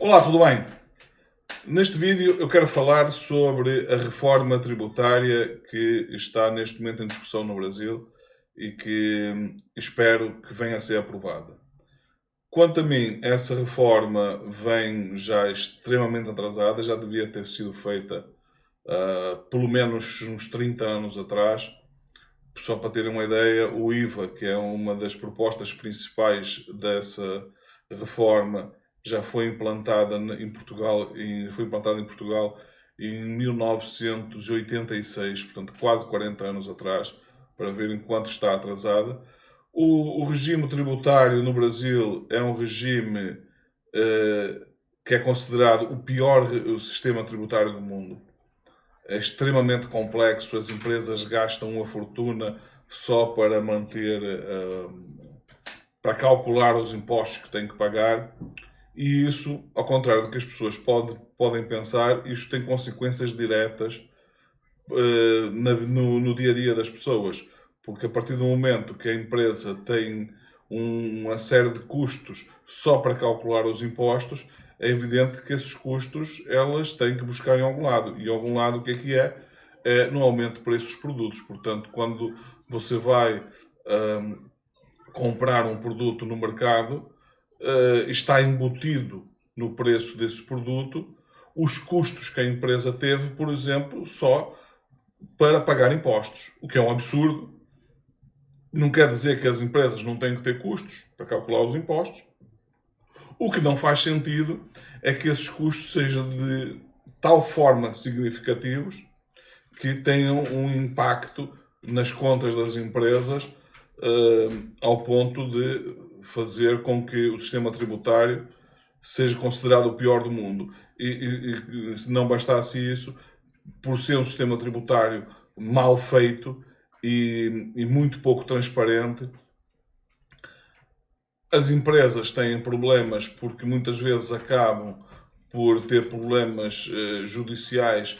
Olá, tudo bem? Neste vídeo eu quero falar sobre a reforma tributária que está neste momento em discussão no Brasil e que espero que venha a ser aprovada. Quanto a mim, essa reforma vem já extremamente atrasada, já devia ter sido feita pelo menos uns 30 anos atrás. Só para terem uma ideia, o IVA, que é uma das propostas principais dessa reforma, já foi implantada em Portugal, em 1986, portanto quase 40 anos atrás, para verem quanto está atrasada. O regime tributário no Brasil é um regime eh, que é considerado o pior sistema tributário do mundo. É extremamente complexo, as empresas gastam uma fortuna só para manter, para calcular os impostos que têm que pagar, e isso, ao contrário do que as pessoas podem pensar, isto tem consequências diretas no dia a dia das pessoas, porque a partir do momento que a empresa tem uma série de custos só para calcular os impostos, é evidente que esses custos elas têm que buscar em algum lado. E algum lado o que é? É no aumento de preços dos produtos. Portanto, quando você vai comprar um produto no mercado, está embutido no preço desse produto os custos que a empresa teve, por exemplo, só para pagar impostos, o que é um absurdo. Não quer dizer que as empresas não têm que ter custos para calcular os impostos. O que não faz sentido é que esses custos sejam de tal forma significativos que tenham um impacto nas contas das empresas ao ponto de fazer com que o sistema tributário seja considerado o pior do mundo. E se não bastasse isso, por ser um sistema tributário mal feito e muito pouco transparente, as empresas têm problemas porque muitas vezes acabam por ter problemas judiciais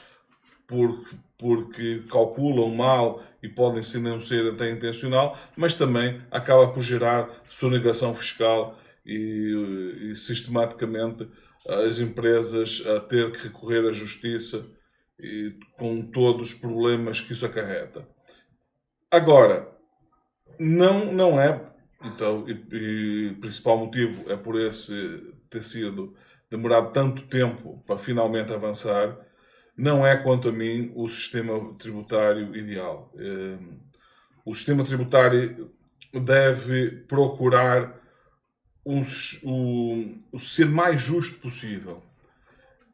porque calculam mal e podem ser não ser até intencional, mas também acaba por gerar sonegação fiscal e sistematicamente as empresas a ter que recorrer à justiça e com todos os problemas que isso acarreta. Agora, não é, então, e o principal motivo é por esse ter sido demorado tanto tempo para finalmente avançar, não é, quanto a mim, o sistema tributário ideal. O sistema tributário deve procurar o ser mais justo possível.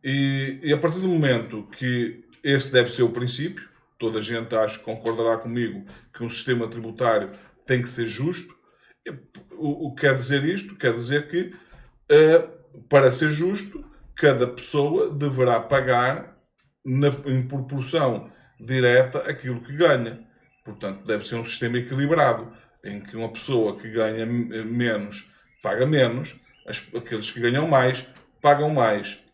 E a partir do momento que esse deve ser o princípio, toda a gente acho que concordará comigo que um sistema tributário tem que ser justo. O que quer dizer isto? Quer dizer que, para ser justo, cada pessoa deverá pagar em proporção direta aquilo que ganha. Portanto, deve ser um sistema equilibrado, em que uma pessoa que ganha menos paga menos, aqueles que ganham mais pagam mais.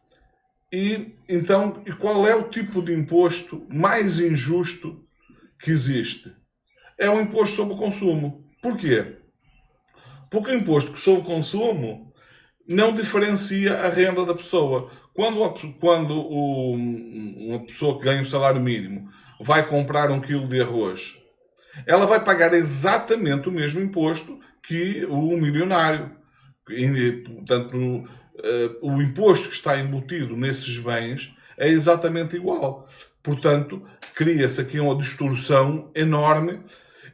E então, e qual é o tipo de imposto mais injusto que existe? É o imposto sobre o consumo. Porquê? Porque o imposto sobre o consumo não diferencia a renda da pessoa. Quando uma pessoa que ganha o salário mínimo vai comprar um quilo de arroz, ela vai pagar exatamente o mesmo imposto que o milionário. Portanto, o imposto que está embutido nesses bens é exatamente igual. Portanto, cria-se aqui uma distorção enorme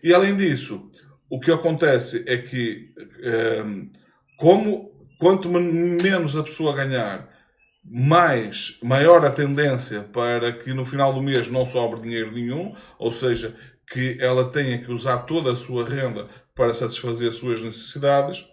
e, além disso, o que acontece é que, quanto menos a pessoa ganhar, maior a tendência para que no final do mês não sobre dinheiro nenhum, ou seja, que ela tenha que usar toda a sua renda para satisfazer as suas necessidades,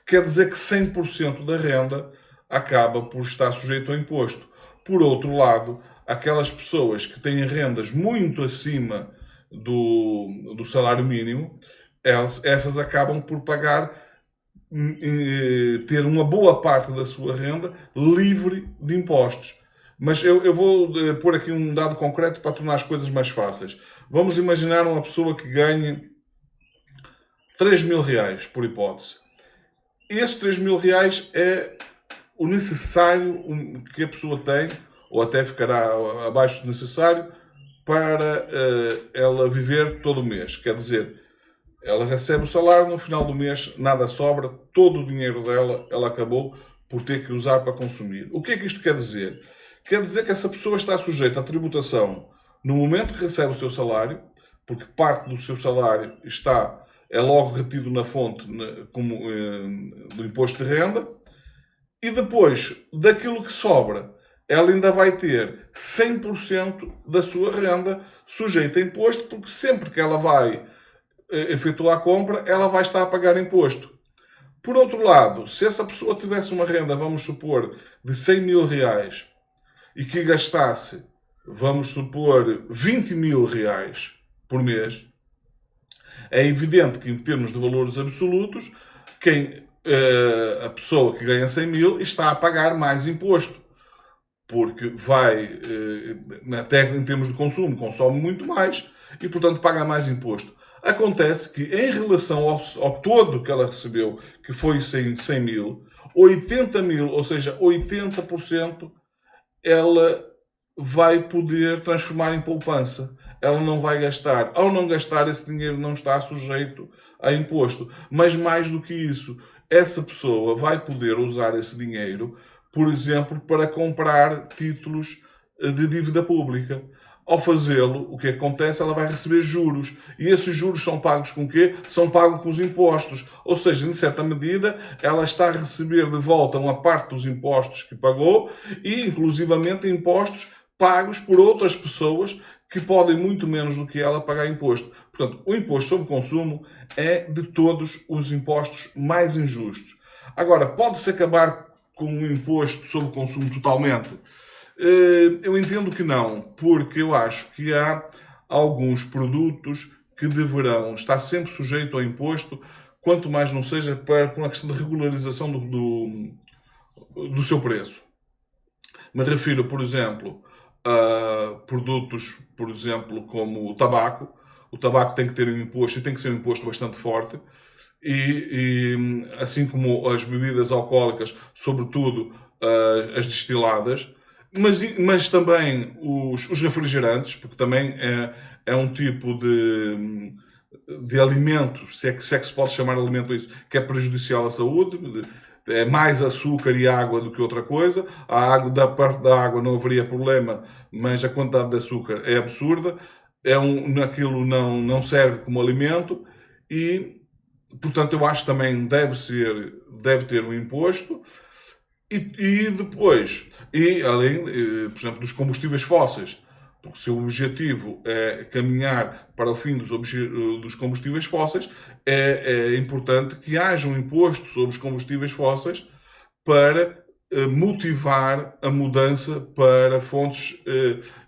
quer dizer que 100% da renda acaba por estar sujeito ao imposto. Por outro lado, aquelas pessoas que têm rendas muito acima do salário mínimo, essas acabam por pagar, ter uma boa parte da sua renda livre de impostos. Mas eu vou pôr aqui um dado concreto para tornar as coisas mais fáceis. Vamos imaginar uma pessoa que ganhe 3 mil reais, por hipótese. Esses 3 mil reais é o necessário que a pessoa tem, ou até ficará abaixo do necessário, para ela viver todo o mês. Quer dizer, ela recebe o salário, no final do mês nada sobra, todo o dinheiro dela, ela acabou por ter que usar para consumir. O que é que isto quer dizer? Quer dizer que essa pessoa está sujeita à tributação no momento que recebe o seu salário, porque parte do seu salário é logo retido na fonte como, do imposto de renda, e depois daquilo que sobra, ela ainda vai ter 100% da sua renda sujeita a imposto, porque sempre que ela vai efetuar a compra, ela vai estar a pagar imposto. Por outro lado, se essa pessoa tivesse uma renda, vamos supor, de 100 mil reais e que gastasse, vamos supor, 20 mil reais por mês, é evidente que em termos de valores absolutos, a pessoa que ganha 100 mil está a pagar mais imposto. Porque vai, até em termos de consumo, consome muito mais e, portanto, paga mais imposto. Acontece que, em relação ao todo que ela recebeu, que foi 100 mil, 80 mil, ou seja, 80%, ela vai poder transformar em poupança. Ela não vai gastar. Ao não gastar, esse dinheiro não está sujeito a imposto. Mas mais do que isso, essa pessoa vai poder usar esse dinheiro, por exemplo, para comprar títulos de dívida pública. Ao fazê-lo, o que acontece? Ela vai receber juros. E esses juros são pagos com o quê? São pagos com os impostos. Ou seja, em certa medida, ela está a receber de volta uma parte dos impostos que pagou e, inclusivamente, impostos pagos por outras pessoas que podem muito menos do que ela pagar imposto. Portanto, o imposto sobre consumo é de todos os impostos mais injustos. Agora, pode-se acabar com o imposto sobre consumo totalmente? Eu entendo que não, porque eu acho que há alguns produtos que deverão estar sempre sujeitos ao imposto, quanto mais não seja por uma questão de regularização do seu preço. Me refiro, por exemplo, a produtos, por exemplo, como o tabaco. O tabaco tem que ter um imposto e tem que ser um imposto bastante forte. E assim como as bebidas alcoólicas, sobretudo as destiladas, mas também os refrigerantes, porque também é um tipo de alimento, se é que se pode chamar de alimento isso, que é prejudicial à saúde. É mais açúcar e água do que outra coisa. Da parte da água não haveria problema, mas a quantidade de açúcar é absurda. Aquilo não serve como alimento e, portanto, eu acho que também deve ter um imposto. E depois, além, por exemplo, dos combustíveis fósseis, porque se o objetivo é caminhar para o fim dos combustíveis fósseis, é importante que haja um imposto sobre os combustíveis fósseis para motivar a mudança para fontes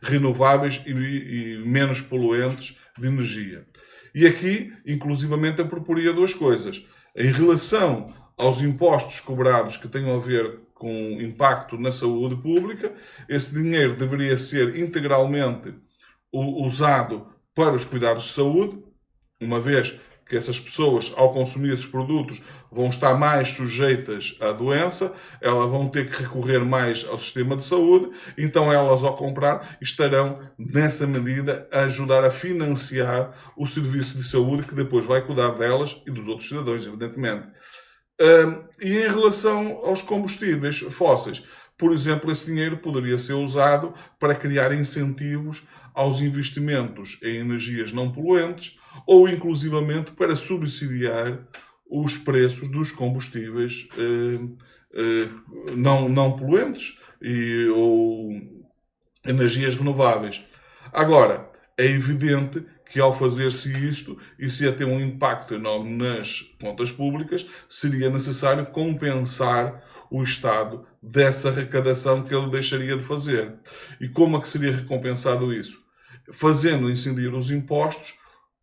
renováveis e menos poluentes de energia. E aqui, inclusivamente, eu proporia duas coisas. Em relação aos impostos cobrados que tenham a ver com impacto na saúde pública, esse dinheiro deveria ser integralmente usado para os cuidados de saúde, uma vez que essas pessoas, ao consumir esses produtos, vão estar mais sujeitas à doença, elas vão ter que recorrer mais ao sistema de saúde, então elas, ao comprar, estarão, nessa medida, a ajudar a financiar o serviço de saúde que depois vai cuidar delas e dos outros cidadãos, evidentemente. E em relação aos combustíveis fósseis, por exemplo, esse dinheiro poderia ser usado para criar incentivos aos investimentos em energias não poluentes ou, inclusivamente, para subsidiar os preços dos combustíveis não poluentes ou energias renováveis. Agora, é evidente que ao fazer-se isto, isso ia ter um impacto enorme nas contas públicas, seria necessário compensar o Estado dessa arrecadação que ele deixaria de fazer. E como é que seria recompensado isso? Fazendo incidir os impostos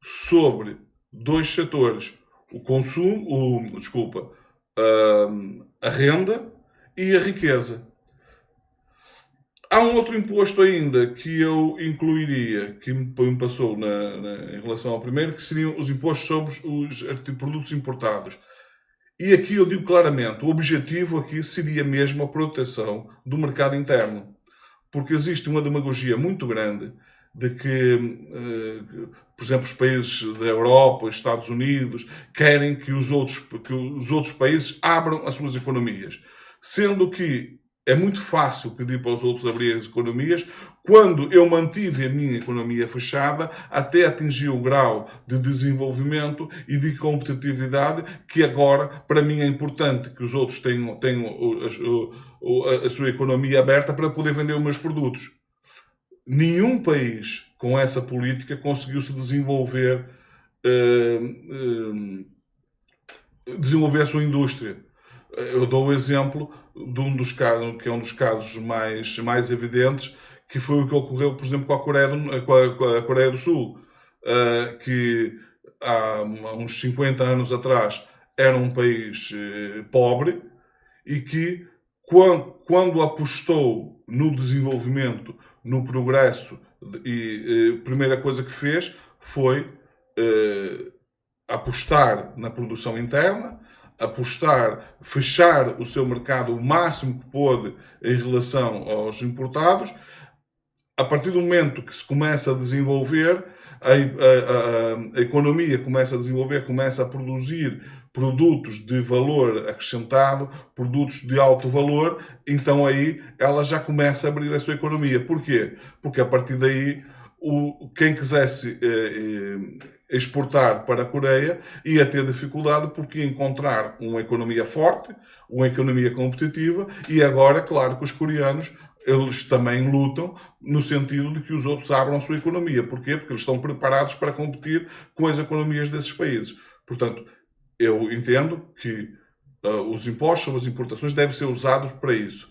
sobre dois setores: o consumo, a renda e a riqueza. Há um outro imposto ainda que eu incluiria, que me passou em relação ao primeiro, que seriam os impostos sobre os produtos importados. E aqui eu digo claramente, o objetivo aqui seria mesmo a proteção do mercado interno. Porque existe uma demagogia muito grande de que, por exemplo, os países da Europa, os Estados Unidos, querem que os outros países abram as suas economias. Sendo que é muito fácil pedir para os outros abrir as economias, quando eu mantive a minha economia fechada, até atingir o grau de desenvolvimento e de competitividade que agora, para mim, é importante que os outros tenham a sua economia aberta para poder vender os meus produtos. Nenhum país com essa política conseguiu se desenvolver, desenvolver a sua indústria. Eu dou o exemplo de um dos casos, que é um dos casos mais evidentes, que foi o que ocorreu, por exemplo, com a Coreia do Sul, que há uns 50 anos atrás era um país pobre e que, quando apostou no desenvolvimento, no progresso, a primeira coisa que fez foi apostar na produção interna, fechar o seu mercado o máximo que pôde em relação aos importados. A partir do momento que se começa a desenvolver, a economia começa a desenvolver, começa a produzir produtos de valor acrescentado, produtos de alto valor, então aí ela já começa a abrir a sua economia. Porquê? Porque a partir daí, quem quisesse exportar para a Coreia ia ter dificuldade porque ia encontrar uma economia forte, uma economia competitiva, e agora, claro que os coreanos eles também lutam no sentido de que os outros abram a sua economia. Porquê? Porque eles estão preparados para competir com as economias desses países. Portanto, eu entendo que os impostos sobre as importações devem ser usados para isso,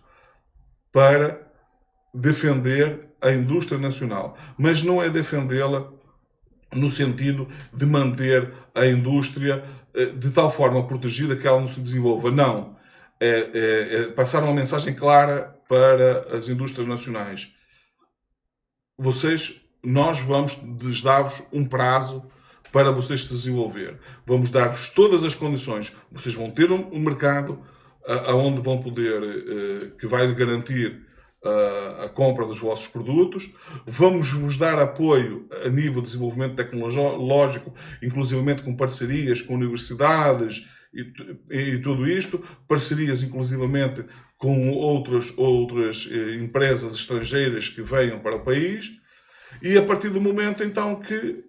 para defender a indústria nacional, mas não é defendê-la no sentido de manter a indústria de tal forma protegida que ela não se desenvolva. Não. É passar uma mensagem clara para as indústrias nacionais. Nós vamos dar-vos um prazo para vocês se desenvolver. Vamos dar-vos todas as condições. Vocês vão ter um mercado onde vão poder, que vai garantir a compra dos vossos produtos. Vamos vos dar apoio a nível de desenvolvimento tecnológico, inclusivamente com parcerias com universidades e tudo isto, parcerias inclusivamente com outras empresas estrangeiras que venham para o país, e a partir do momento então que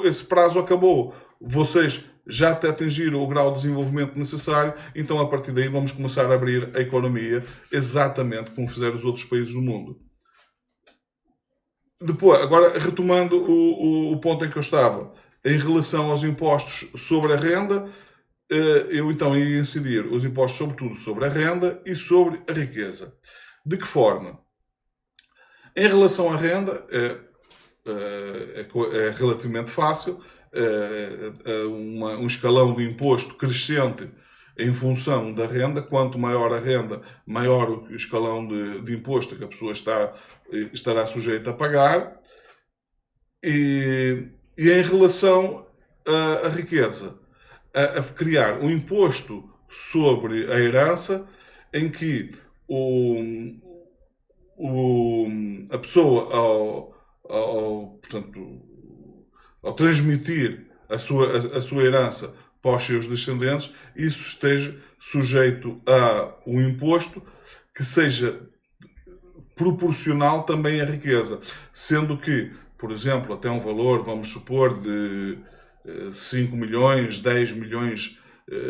esse prazo acabou, vocês já até atingiram o grau de desenvolvimento necessário, então a partir daí vamos começar a abrir a economia exatamente como fizeram os outros países do mundo. Depois, agora retomando o ponto em que eu estava, em relação aos impostos sobre a renda, eu então ia incidir os impostos sobretudo sobre a renda e sobre a riqueza. De que forma? Em relação à renda, é relativamente fácil, um escalão de imposto crescente em função da renda. Quanto maior a renda, maior o escalão de imposto que a pessoa estará sujeita a pagar. E em relação à riqueza, a criar um imposto sobre a herança em que a pessoa, portanto, ao transmitir a sua herança para os seus descendentes, isso esteja sujeito a um imposto que seja proporcional também à riqueza. Sendo que, por exemplo, até um valor, vamos supor, de 5 milhões, 10 milhões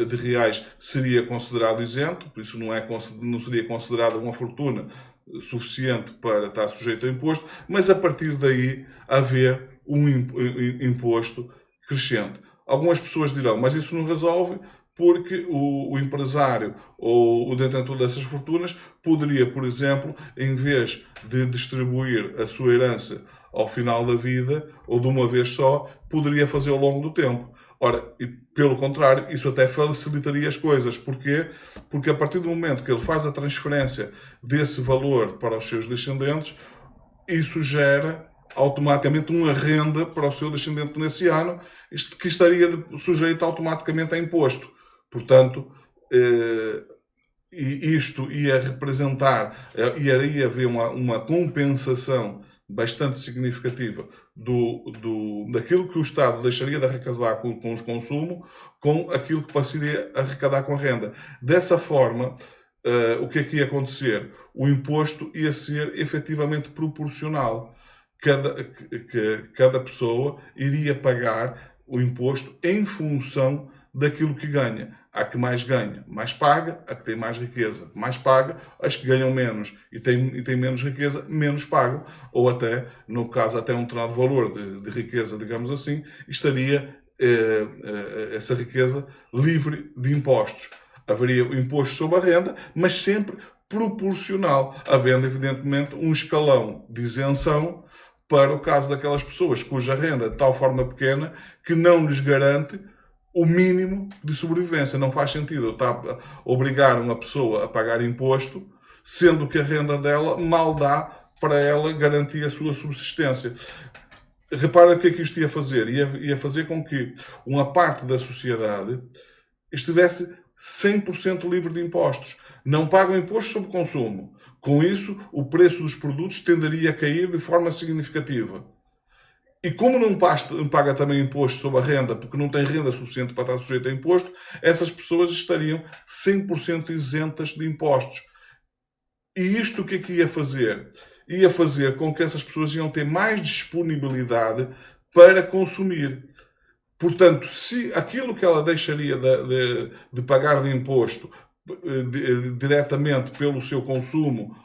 de reais seria considerado isento, por isso não seria considerada uma fortuna suficiente para estar sujeito a imposto, mas a partir daí haver um imposto crescente. Algumas pessoas dirão, mas isso não resolve porque o empresário ou o detentor dessas fortunas poderia, por exemplo, em vez de distribuir a sua herança ao final da vida ou de uma vez só, poderia fazer ao longo do tempo. Ora, e pelo contrário, isso até facilitaria as coisas. Porquê? Porque a partir do momento que ele faz a transferência desse valor para os seus descendentes, isso gera automaticamente uma renda para o seu descendente nesse ano, que estaria sujeito automaticamente a imposto. Portanto, e isto ia representar, iria haver uma compensação bastante significativa daquilo que o Estado deixaria de arrecadar com os consumos, com aquilo que passaria a arrecadar com a renda. Dessa forma, o que é que ia acontecer? O imposto ia ser efetivamente proporcional. Cada pessoa iria pagar o imposto em função daquilo que ganha. A que mais ganha, mais paga. A que tem mais riqueza, mais paga. As que ganham menos e têm menos riqueza, menos pagam. Ou até, no caso, até um determinado valor de riqueza, digamos assim, estaria essa riqueza livre de impostos. Haveria o imposto sobre a renda, mas sempre proporcional, havendo, evidentemente, um escalão de isenção para o caso daquelas pessoas cuja renda é de tal forma pequena que não lhes garante o mínimo de sobrevivência. Não faz sentido eu estar a obrigar uma pessoa a pagar imposto, sendo que a renda dela mal dá para ela garantir a sua subsistência. Repara o que é que isto ia fazer. Ia fazer com que uma parte da sociedade estivesse 100% livre de impostos. Não pagam imposto sobre consumo. Com isso, o preço dos produtos tenderia a cair de forma significativa. E como não paga também imposto sobre a renda, porque não tem renda suficiente para estar sujeito a imposto, essas pessoas estariam 100% isentas de impostos. E isto o que é que ia fazer? Ia fazer com que essas pessoas iam ter mais disponibilidade para consumir. Portanto, se aquilo que ela deixaria de pagar de imposto diretamente pelo seu consumo,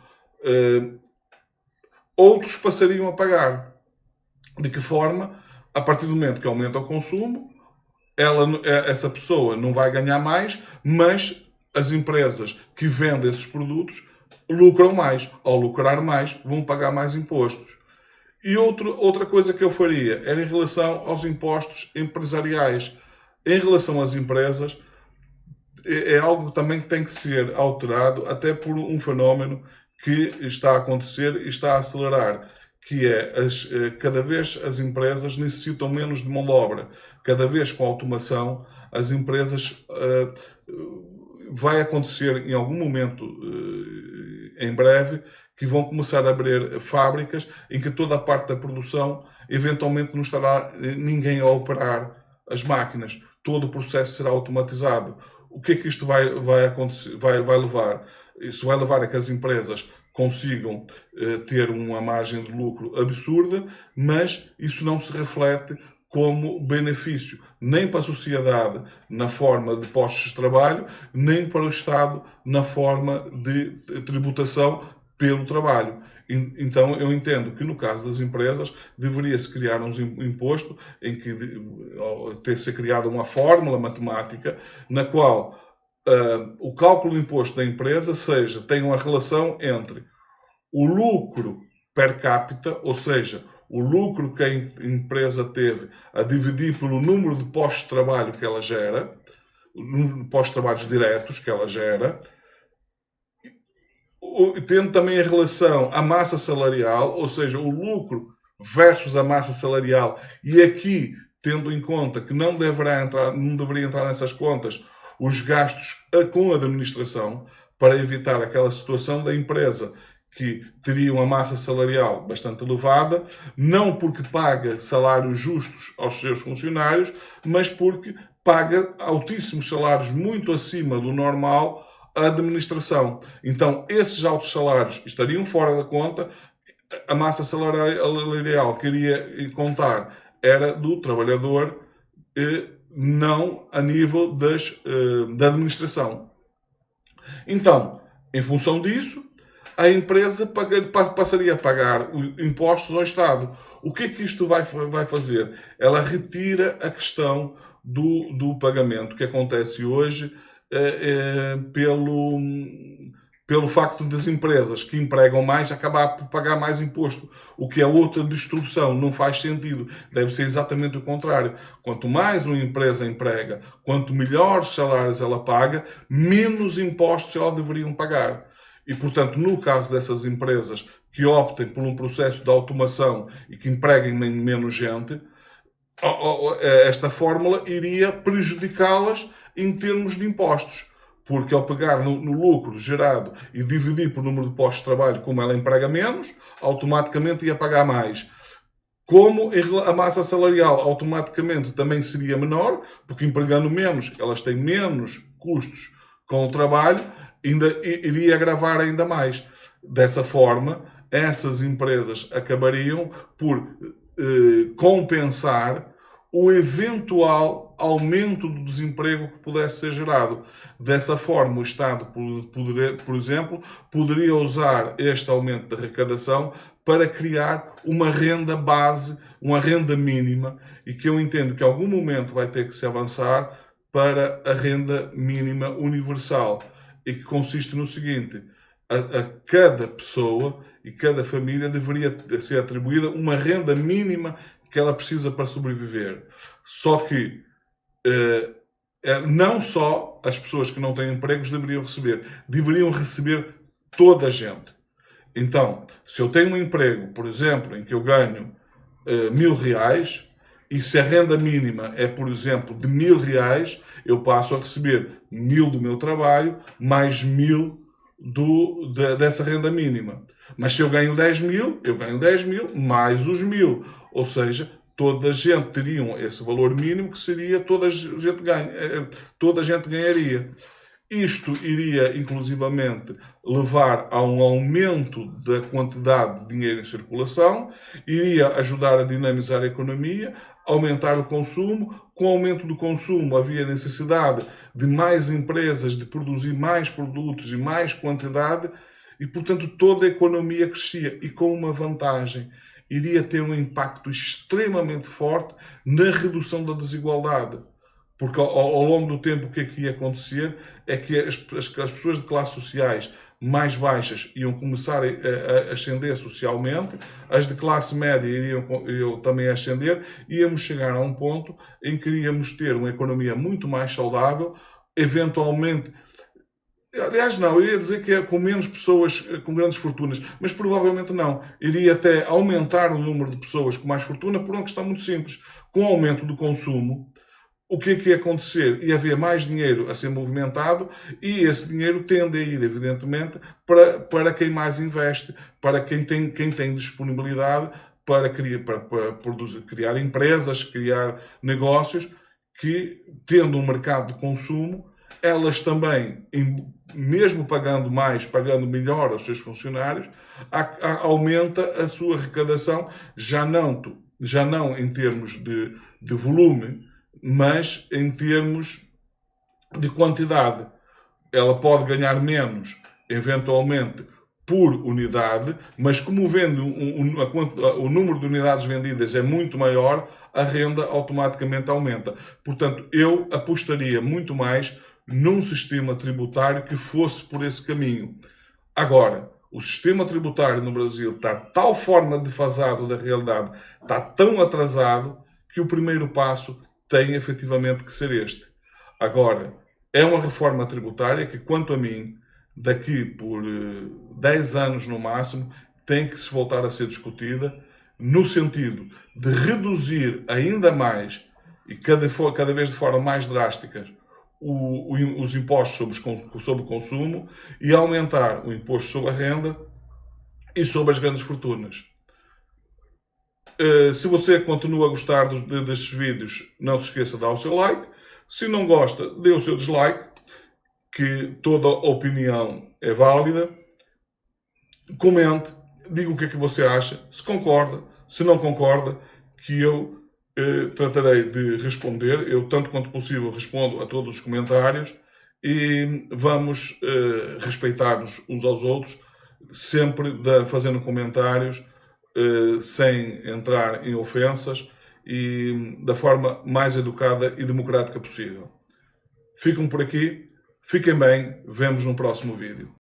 outros passariam a pagar. De que forma? A partir do momento que aumenta o consumo, essa pessoa não vai ganhar mais, mas as empresas que vendem esses produtos lucram mais. Ao lucrar mais, vão pagar mais impostos. E outra coisa que eu faria era em relação aos impostos empresariais. Em relação às empresas, é algo também que tem que ser alterado, até por um fenómeno que está a acontecer e está a acelerar, que é cada vez as empresas necessitam menos de mão de obra. Cada vez com a automação, as empresas vai acontecer em algum momento, em breve, que vão começar a abrir fábricas em que toda a parte da produção eventualmente não estará ninguém a operar as máquinas. Todo o processo será automatizado. O que é que isto vai acontecer, vai levar? Isso vai levar a que as empresas consigam ter uma margem de lucro absurda, mas isso não se reflete como benefício, nem para a sociedade na forma de postos de trabalho, nem para o Estado na forma de tributação pelo trabalho. Então, eu entendo que no caso das empresas deveria-se criar um imposto em que ter-se criada uma fórmula matemática na qual o cálculo do imposto da empresa tenha uma relação entre o lucro per capita, ou seja, o lucro que a empresa teve a dividir pelo número de postos de trabalho que ela gera, postos de trabalhos diretos que ela gera, tendo também a relação à massa salarial, ou seja, o lucro versus a massa salarial, e aqui tendo em conta que não deveria entrar nessas contas os gastos com a administração, para evitar aquela situação da empresa que teria uma massa salarial bastante elevada, não porque paga salários justos aos seus funcionários, mas porque paga altíssimos salários muito acima do normal à administração. Então, esses altos salários estariam fora da conta, a massa salarial que iria contar era do trabalhador, não a nível da administração. Então, em função disso, a empresa passaria a pagar impostos ao Estado. O que é que isto vai fazer? Ela retira a questão do pagamento que acontece hoje pelo facto das empresas que empregam mais acabar por pagar mais imposto, o que é outra distorção, não faz sentido. Deve ser exatamente o contrário. Quanto mais uma empresa emprega, quanto melhores salários ela paga, menos impostos ela deveriam pagar. E, portanto, no caso dessas empresas que optem por um processo de automação e que empreguem menos gente, esta fórmula iria prejudicá-las em termos de impostos. Porque ao pegar no lucro gerado e dividir por número de postos de trabalho, como ela emprega menos, automaticamente ia pagar mais. Como a massa salarial automaticamente também seria menor, porque empregando menos, elas têm menos custos com o trabalho, ainda iria agravar ainda mais. Dessa forma, essas empresas acabariam por compensar o eventual aumento do desemprego que pudesse ser gerado. Dessa forma, o Estado, por exemplo, poderia usar este aumento de arrecadação para criar uma renda base, uma renda mínima, e que eu entendo que em algum momento vai ter que se avançar para a renda mínima universal, e que consiste no seguinte: a cada pessoa e cada família deveria ser atribuída uma renda mínima que ela precisa para sobreviver. Só que não só as pessoas que não têm empregos deveriam receber toda a gente. Então, se eu tenho um emprego, por exemplo, em que eu ganho 1.000 reais, e se a renda mínima é, por exemplo, de 1.000 reais, eu passo a receber 1.000 do meu trabalho, mais 1.000 dessa renda mínima. Mas se eu ganho 10.000, eu ganho 10.000 mais os 1.000. Ou seja, toda a gente teria esse valor mínimo, que seria toda a gente ganharia. Isto iria, inclusivamente, levar a um aumento da quantidade de dinheiro em circulação, iria ajudar a dinamizar a economia, aumentar o consumo. Com o aumento do consumo havia necessidade de mais empresas, de produzir mais produtos e mais quantidade, e, portanto, toda a economia crescia. E com uma vantagem: iria ter um impacto extremamente forte na redução da desigualdade. Porque ao longo do tempo o que é que ia acontecer é que as pessoas de classes sociais mais baixas iam começar a ascender socialmente, as de classe média iriam também ascender, e íamos chegar a um ponto em que iríamos ter uma economia muito mais saudável, eventualmente. Aliás, não, eu ia dizer que é com menos pessoas com grandes fortunas, mas provavelmente não. Iria até aumentar o número de pessoas com mais fortuna por uma questão muito simples. Com o aumento do consumo, o que é que ia acontecer? Ia haver mais dinheiro a ser movimentado, e esse dinheiro tende a ir, evidentemente, para quem mais investe, para quem tem disponibilidade para criar empresas, criar negócios, que, tendo um mercado de consumo, elas também, mesmo pagando mais, pagando melhor aos seus funcionários, aumenta a sua arrecadação, já não em termos de volume, mas em termos de quantidade. Ela pode ganhar menos, eventualmente, por unidade, mas como o número de unidades vendidas é muito maior, a renda automaticamente aumenta. Portanto, eu apostaria muito mais num sistema tributário que fosse por esse caminho. Agora, o sistema tributário no Brasil está de tal forma defasado da realidade, está tão atrasado, que o primeiro passo tem efetivamente que ser este. Agora, é uma reforma tributária que, quanto a mim, daqui por 10 anos no máximo, tem que se voltar a ser discutida, no sentido de reduzir ainda mais, e cada vez de forma mais drástica, os impostos sobre o consumo, e aumentar o imposto sobre a renda e sobre as grandes fortunas. Se você continua a gostar destes vídeos, não se esqueça de dar o seu like. Se não gosta, dê o seu dislike, que toda opinião é válida. Comente, diga o que é que você acha, se concorda, se não concorda, que eu tratarei de responder. Eu, tanto quanto possível, respondo a todos os comentários, e vamos respeitar-nos uns aos outros, sempre fazendo comentários sem entrar em ofensas, e da forma mais educada e democrática possível. Ficam por aqui, fiquem bem, vemos no próximo vídeo.